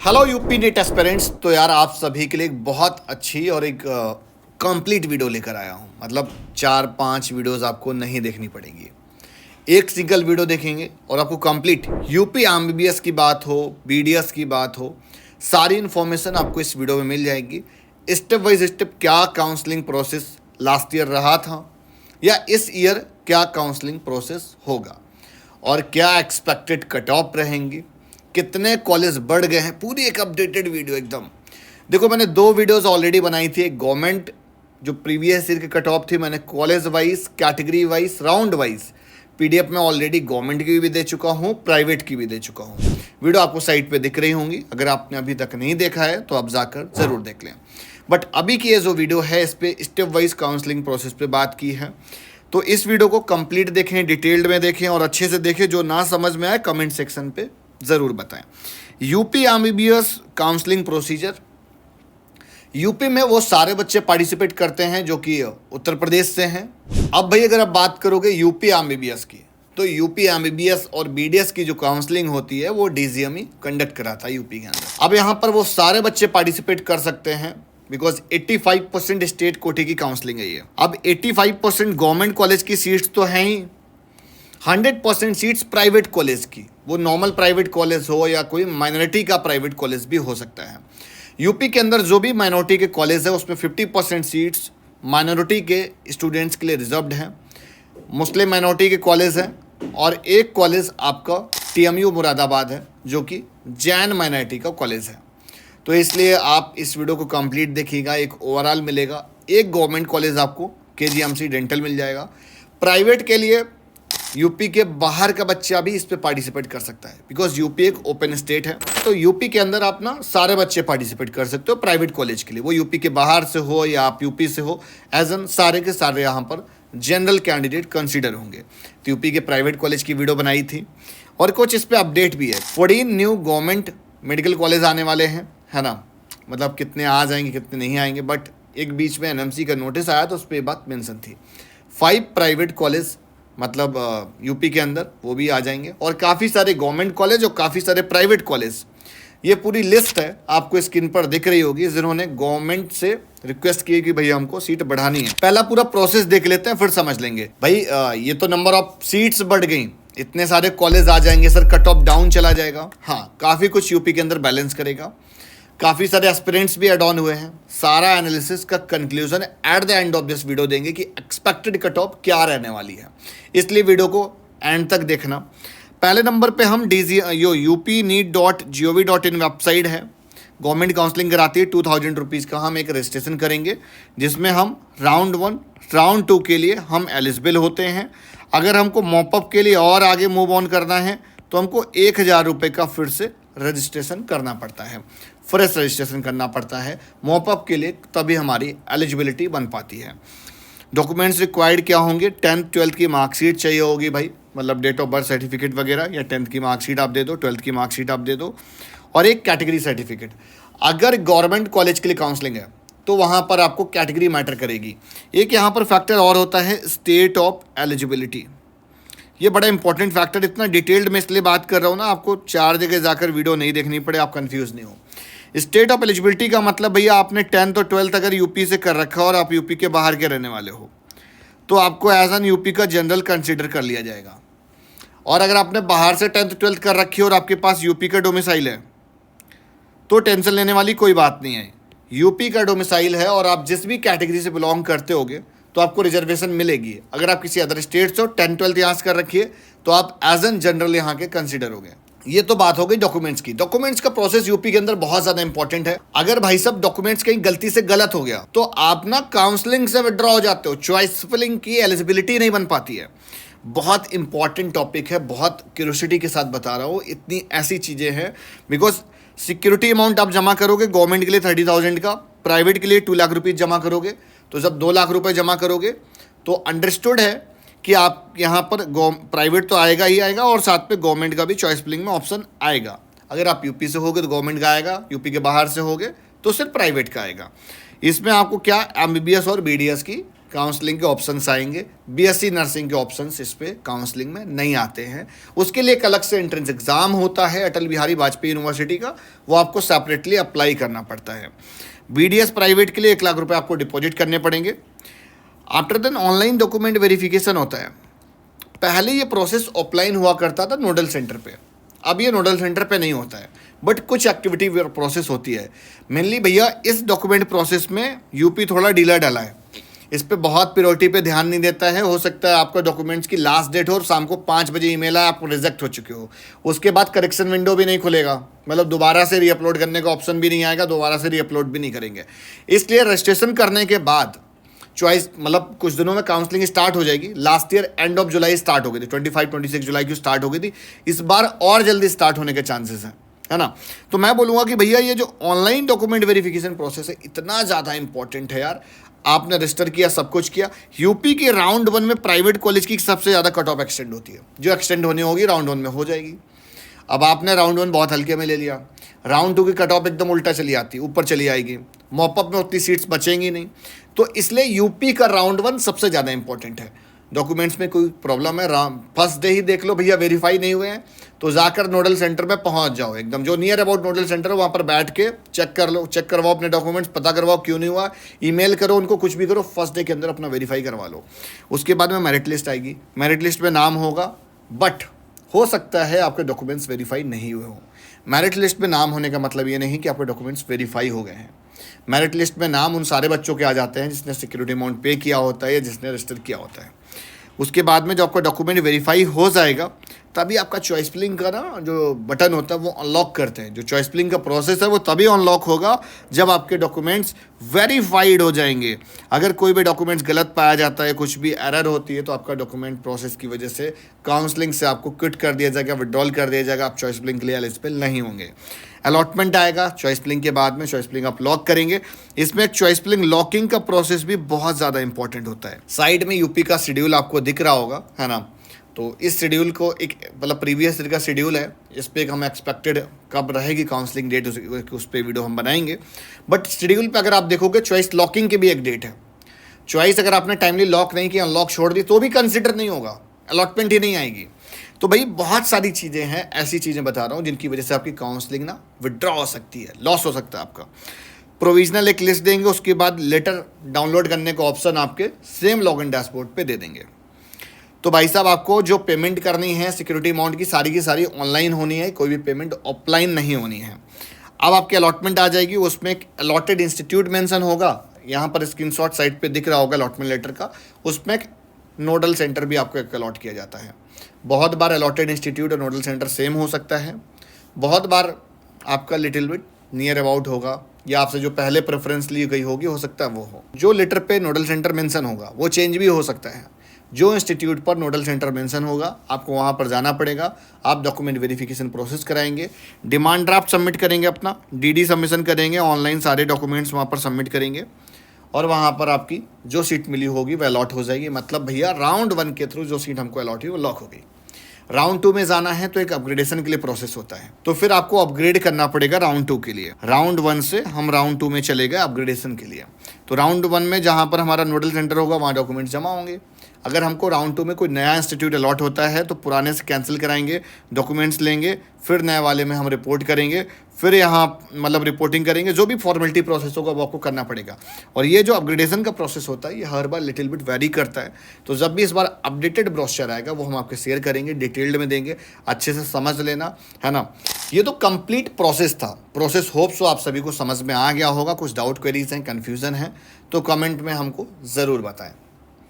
Hello UP NEET aspirants. तो यार आप सभी के लिए एक बहुत अच्छी और एक कंप्लीट वीडियो लेकर आया हूँ। मतलब 4-5 वीडियोस आपको नहीं देखनी पड़ेगी, एक सिंगल वीडियो देखेंगे और आपको कंप्लीट यूपी एमबीबीएस की बात हो, बीडीएस की बात हो, सारी इन्फॉर्मेशन आपको इस वीडियो में मिल जाएगी। स्टेप बाय स्टेप क्या काउंसलिंग प्रोसेस लास्ट ईयर रहा था या इस ईयर क्या काउंसलिंग प्रोसेस होगा और क्या एक्सपेक्टेड कट ऑफ रहेंगी, कितने कॉलेज बढ़ गए हैं, पूरी एक अपडेटेड वीडियो एकदम। देखो मैंने 2 वीडियोस ऑलरेडी बनाई थी। एक गवर्नमेंट जो प्रीवियस ईयर की कट ऑफ थी, मैंने college wise, category wise, round wise PDF में ऑलरेडी गवर्नमेंट की भी दे चुका हूँ, प्राइवेट की भी दे चुका हूँ। वीडियो आपको साइट पे दिख रही होंगी। अगर आपने अभी तक नहीं देखा है तो आप जाकर ज़रूर देख लें। बट अभी की ये जो वीडियो है इस पर स्टेप वाइज काउंसलिंग प्रोसेस पे बात की है। तो इस वीडियो को कंप्लीट देखें, डिटेल्ड में देखें और अच्छे से देखें। जो ना समझ में आए कमेंट सेक्शन पे ज़रूर बताएं। UP MBBS counselling procedure, UP में वो सारे बच्चे पार्टिसिपेट करते हैं जो कि उत्तर प्रदेश से हैं। अब भाई अगर आप बात करोगे यूपी एमबीबीएस की, तो यूपी एमबीबीएस और बीडीएस की जो काउंसलिंग होती है वो डीजीएमई कंडक्ट कराता है यूपी के अंदर। अब यहाँ पर वो सारे बच्चे पार्टिसिपेट कर सकते हैं बिकॉज 85% स्टेट कोटे की काउंसलिंग है ये। अब 85% गवर्नमेंट कॉलेज की सीट्स तो हैं ही, 100% सीट्स प्राइवेट कॉलेज की, वो नॉर्मल प्राइवेट कॉलेज हो या कोई माइनॉरिटी का प्राइवेट कॉलेज भी हो सकता है। यूपी के अंदर जो भी माइनॉरिटी के कॉलेज है उसमें 50% सीट्स माइनॉरिटी के स्टूडेंट्स के लिए रिजर्व्ड हैं, मुस्लिम माइनॉरिटी के कॉलेज हैं और एक कॉलेज आपका टीएमयू मुरादाबाद है जो कि जैन माइनॉरिटी का कॉलेज है। तो इसलिए आप इस वीडियो को कंप्लीट देखिएगा, एक ओवरऑल मिलेगा। एक गवर्नमेंट कॉलेज आपको केजीएमसी डेंटल मिल जाएगा। प्राइवेट के लिए यूपी के बाहर का बच्चा भी इस पे पार्टिसिपेट कर सकता है बिकॉज यूपी एक ओपन स्टेट है। तो यूपी के अंदर आप ना सारे बच्चे पार्टिसिपेट कर सकते हो प्राइवेट कॉलेज के लिए, वो यूपी के बाहर से हो या आप यूपी से हो, एज एन सारे के सारे यहाँ पर जनरल कैंडिडेट कंसिडर होंगे। तो यूपी के प्राइवेट कॉलेज की वीडियो बनाई थी और कुछ इस पर अपडेट भी है। 14 न्यू गवर्नमेंट मेडिकल कॉलेज आने वाले हैं, है ना। मतलब कितने आ जाएंगे कितने नहीं आएंगे, बट एक बीच में एनएमसी का नोटिस आया तो उस पर बात मेंशन थी। 5 प्राइवेट कॉलेज मतलब यूपी के अंदर वो भी आ जाएंगे और काफ़ी सारे गवर्नमेंट कॉलेज और काफ़ी सारे प्राइवेट कॉलेज। ये पूरी लिस्ट है आपको स्क्रीन पर दिख रही होगी जिन्होंने गवर्नमेंट से रिक्वेस्ट की कि भैया हमको सीट बढ़ानी है। पहला पूरा प्रोसेस देख लेते हैं फिर समझ लेंगे। भाई ये तो नंबर ऑफ सीट्स बढ़ गई, इतने सारे कॉलेज आ जाएंगे सर, कट ऑफ डाउन चला जाएगा। हाँ, काफ़ी कुछ यूपी के अंदर बैलेंस करेगा, काफ़ी सारे एस्पिरेंट्स भी एड ऑन हुए हैं। सारा एनालिसिस का conclusion at the end of this video देंगे कि एक्सपेक्टेड कट ऑफ क्या रहने वाली है, इसलिए वीडियो को एंड तक देखना। पहले नंबर पे हम upneet.gov.in वेबसाइट है, गवर्नमेंट काउंसलिंग कराती है। 2000 रुपीज़ का हम एक रजिस्ट्रेशन करेंगे जिसमें हम राउंड 1 राउंड 2 के लिए हम एलिजिबल होते हैं। अगर हमको मॉपअप के लिए और आगे मूव ऑन करना है तो हमको 1000 रुपये का फिर से रजिस्ट्रेशन करना पड़ता है, फ्रेश रजिस्ट्रेशन करना पड़ता है मॉपअप के लिए, तभी हमारी एलिजिबिलिटी बन पाती है। डॉक्यूमेंट्स रिक्वायर्ड क्या होंगे? 10th 12th की मार्कशीट चाहिए होगी भाई, मतलब डेट ऑफ बर्थ सर्टिफिकेट वगैरह, या 10th की मार्कशीट आप दे दो, 12th की मार्कशीट आप दे दो, और एक कैटेगरी सर्टिफिकेट। अगर गवर्नमेंट कॉलेज के लिए काउंसलिंग है तो वहाँ पर आपको कैटेगरी मैटर करेगी। एक यहाँ पर फैक्टर और होता है स्टेट ऑफ एलिजिबिलिटी। ये बड़ा इंपॉर्टेंट फैक्टर, इतना डिटेल्ड में इसलिए बात कर रहा हूँ ना, आपको 4 जगह जाकर वीडियो नहीं देखनी पड़े, आप कंफ्यूज नहीं हो। स्टेट ऑफ एलिजिबिलिटी का मतलब भैया आपने 10th और 12th अगर यूपी से कर रखा और आप यूपी के बाहर के रहने वाले हो तो आपको एज एन यूपी का जनरल कंसिडर कर लिया जाएगा। और अगर आपने बाहर से 10th 12th कर रखी और आपके पास यूपी का डोमिसाइल है तो टेंशन लेने वाली कोई बात नहीं है। यूपी का डोमिसाइल है और आप जिस भी कैटेगरी से बिलोंग करते होगे तो आपको रिजर्वेशन मिलेगी। अगर आप किसी अदर स्टेट से 10th 12th यहाँ से कर रखिए तो आप एज एन जनरल यहाँ के कंसिडर हो गए। ये तो बात हो गई डॉक्यूमेंट्स की। डॉक्यूमेंट्स का प्रोसेस यूपी के अंदर बहुत ज़्यादा इंपॉर्टेंट है। अगर भाई साहब डॉक्यूमेंट्स कहीं गलती से गलत हो गया तो आप ना काउंसलिंग से विड्रॉ हो जाते हो, चॉइस फिलिंग की एलिजिबिलिटी नहीं बन पाती है। बहुत इंपॉर्टेंट टॉपिक है, बहुत क्यूरियोसिटी के साथ बता रहा हूँ, इतनी ऐसी चीज़ें हैं। बिकॉज सिक्योरिटी अमाउंट आप जमा करोगे गवर्नमेंट के लिए 30,000 का, प्राइवेट के लिए 2 लाख रुपये जमा करोगे, तो जब 2 लाख रुपये जमा करोगे तो अंडरस्टूड है कि आप यहाँ पर प्राइवेट तो आएगा ही आएगा और साथ पे गवर्नमेंट का भी चॉइस फिलिंग में ऑप्शन आएगा। अगर आप यूपी से होगे तो गवर्नमेंट का आएगा, यूपी के बाहर से होगे तो सिर्फ प्राइवेट का आएगा। इसमें आपको क्या एमबीबीएस और बीडीएस की काउंसलिंग के ऑप्शंस आएंगे। बीएससी नर्सिंग के ऑप्शंस इस पे काउंसलिंग में नहीं आते हैं। उसके लिए एक अलग से एंट्रेंस एग्ज़ाम होता है अटल बिहारी वाजपेयी यूनिवर्सिटी का, वो आपको सेपरेटली अप्लाई करना पड़ता है। बीडीएस प्राइवेट के लिए 1 लाख रुपए आपको डिपॉजिट करने पड़ेंगे। After then online document verification होता है। पहले ये प्रोसेस ऑफलाइन हुआ करता था नोडल सेंटर पे, अब ये नोडल सेंटर पे नहीं होता है, बट कुछ एक्टिविटी प्रोसेस होती है। मेनली भैया इस डॉक्यूमेंट प्रोसेस में यूपी थोड़ा ढीला डला है, इस पे बहुत प्रायोरिटी पे ध्यान नहीं देता है। हो सकता है आपका डॉक्यूमेंट्स की लास्ट डेट हो और शाम को 5 बजे ईमेल आए आप रिजेक्ट हो चुके हो, उसके बाद करेक्शन विंडो भी नहीं खुलेगा, मतलब दोबारा से रीअपलोड करने का ऑप्शन भी नहीं आएगा, दोबारा से रीअपलोड भी नहीं करेंगे। इसलिए रजिस्ट्रेशन करने के बाद चॉइस, मतलब कुछ दिनों में काउंसलिंग स्टार्ट हो जाएगी। Last year end of July start हो गई थी, 25-26 जुलाई की स्टार्ट हो गई थी, इस बार और जल्दी स्टार्ट होने के चांसेस हैं, है ना। तो मैं बोलूँगा कि भैया ये जो ऑनलाइन डॉक्यूमेंट वेरिफिकेशन प्रोसेस है इतना ज़्यादा इंपॉर्टेंट है यार। आपने रजिस्टर किया, सब कुछ किया। यूपी के राउंड 1 में प्राइवेट कॉलेज की सबसे ज़्यादा कट ऑफ एक्सटेंड होती है, जो एक्सटेंड होनी होगी राउंड 1 में हो जाएगी। अब आपने राउंड 1 बहुत हल्के में ले लिया, राउंड 2 की कट ऑफ एकदम उल्टा चली आती, ऊपर चली आएगी, मॉपअप में उतनी सीट्स बचेंगी नहीं। तो इसलिए यूपी का राउंड 1 सबसे ज़्यादा इंपॉर्टेंट है। डॉक्यूमेंट्स में कोई प्रॉब्लम है, फर्स्ट डे ही देख लो भैया वेरीफाई नहीं हुए हैं, तो जाकर नोडल सेंटर में पहुंच जाओ, एकदम जो नियर अबाउट नोडल सेंटर है वहाँ पर बैठ के चेक कर लो, चेक करवाओ अपने डॉक्यूमेंट्स, पता करवाओ क्यों नहीं हुआ, ईमेल करो उनको, कुछ भी करो, फर्स्ट डे के अंदर अपना वेरीफाई करवा लो। उसके बाद में मेरिट लिस्ट आएगी, मेरिट लिस्ट में नाम होगा, बट हो सकता है आपके डॉक्यूमेंट्स वेरीफाई नहीं हुए हों। मेरिट लिस्ट में नाम होने का मतलब ये नहीं कि आपके डॉक्यूमेंट्स वेरीफाई हो गए हैं। मेरिट लिस्ट में नाम उन सारे बच्चों के आ जाते हैं जिसने सिक्योरिटी अमाउंट पे किया होता है या जिसने रजिस्टर किया होता है। उसके बाद में जब आपका डॉक्यूमेंट वेरीफाई हो जाएगा तभी आपका चॉइस फिलिंग का ना जो बटन होता है वो अनलॉक करते हैं। जो चॉइस फिलिंग का प्रोसेस है वो तभी अनलॉक होगा जब आपके डॉक्यूमेंट्स वेरीफाइड हो जाएंगे। अगर कोई भी डॉक्यूमेंट्स गलत पाया जाता है, कुछ भी एरर होती है, तो आपका डॉक्यूमेंट प्रोसेस की वजह से काउंसलिंग से आपको क्विट कर दिया जाएगा, विड्रॉल कर दिया जाएगा, आप चॉइस फिलिंग के लिए एलिजिबल नहीं होंगे। अलॉटमेंट आएगा चॉइस फिलिंग के बाद में, चॉइस फिलिंग आप लॉक करेंगे। इसमें एक चॉइस फिलिंग लॉकिंग का प्रोसेस भी बहुत ज़्यादा इंपॉर्टेंट होता है। साइड में यूपी का शेड्यूल आपको दिख रहा होगा, है ना। तो इस शेड्यूल को एक मतलब प्रीवियस ईयर का शेड्यूल है, इस पर हम एक्सपेक्टेड कब रहेगी काउंसलिंग डेट उस पर वीडियो हम बनाएंगे। बट शेड्यूल पे अगर आप देखोगे चॉइस लॉकिंग की भी एक डेट है। चॉइस अगर आपने टाइमली लॉक नहीं किया, अनलॉक छोड़ दी, तो भी कंसिडर नहीं होगा, अलॉटमेंट ही नहीं आएगी। तो भाई बहुत सारी चीज़ें हैं, ऐसी चीज़ें बता रहा हूँ जिनकी वजह से आपकी काउंसलिंग ना विड्रॉ हो सकती है, लॉस हो सकता है आपका। प्रोविजनल एक लिस्ट देंगे, उसके बाद लेटर डाउनलोड करने का ऑप्शन आपके सेम लॉगिन डैशबोर्ड पे दे देंगे। तो भाई साहब आपको जो पेमेंट करनी है सिक्योरिटी अमाउंट की सारी ऑनलाइन होनी है, कोई भी पेमेंट ऑफलाइन नहीं होनी है। अब आपकी अलॉटमेंट आ जाएगी, उसमें एक अलॉटेड इंस्टीट्यूट मेंशन होगा, यहाँ पर स्क्रीनशॉट साइट पे दिख रहा होगा अलॉटमेंट लेटर का, उसमें एक नोडल सेंटर भी आपको एक अलॉट किया जाता है। बहुत बार अलॉटेड इंस्टीट्यूट और नोडल सेंटर सेम हो सकता है, बहुत बार आपका लिटिल बिट नियर अबाउट होगा, या आपसे जो पहले प्रेफरेंस ली गई होगी हो सकता है वो हो। जो लेटर पे नोडल सेंटर मेंशन होगा वो चेंज भी हो सकता है। जो इंस्टीट्यूट पर नोडल सेंटर मेंशन होगा आपको वहाँ पर जाना पड़ेगा, आप डॉक्यूमेंट वेरिफिकेशन प्रोसेस कराएंगे, डिमांड ड्राफ्ट सबमिट करेंगे, अपना डीडी सबमिशन करेंगे, ऑनलाइन सारे डॉक्यूमेंट्स वहाँ पर सबमिट करेंगे, और वहाँ पर आपकी जो सीट मिली होगी वह अलॉट हो जाएगी। मतलब भैया राउंड 1 के थ्रू जो सीट हमको अलॉट हुई वो लॉक हो गई। राउंड 2 में जाना है तो एक अपग्रेडेशन के लिए प्रोसेस होता है, तो फिर आपको अपग्रेड करना पड़ेगा राउंड 2 के लिए। राउंड 1 से हम राउंड 2 में चले गए अपग्रेडेशन के लिए। तो राउंड 1 में जहाँ पर हमारा नोडल सेंटर होगा वहाँ डॉक्यूमेंट्स जमा होंगे। अगर हमको राउंड 2 में कोई नया इंस्टीट्यूट अलॉट होता है तो पुराने से कैंसिल कराएंगे, डॉक्यूमेंट्स लेंगे, फिर नए वाले में हम रिपोर्ट करेंगे, फिर यहाँ मतलब रिपोर्टिंग करेंगे, जो भी फॉर्मेलिटी प्रोसेस होगा वो आपको करना पड़ेगा। और ये जो अपग्रेडेशन का प्रोसेस होता है ये हर बार लिटिल बिट वेरी करता है। तो जब भी इस बार अपडेटेड ब्रोशर आएगा वो हम आपके शेयर करेंगे, डिटेल्ड में देंगे, अच्छे से समझ लेना, है ना। ये तो कंप्लीट प्रोसेस था। प्रोसेस होप्स आप सभी को समझ में आ गया होगा। कुछ डाउट क्वेरीज हैं, कन्फ्यूज़न है तो कमेंट में हमको ज़रूर बताएं।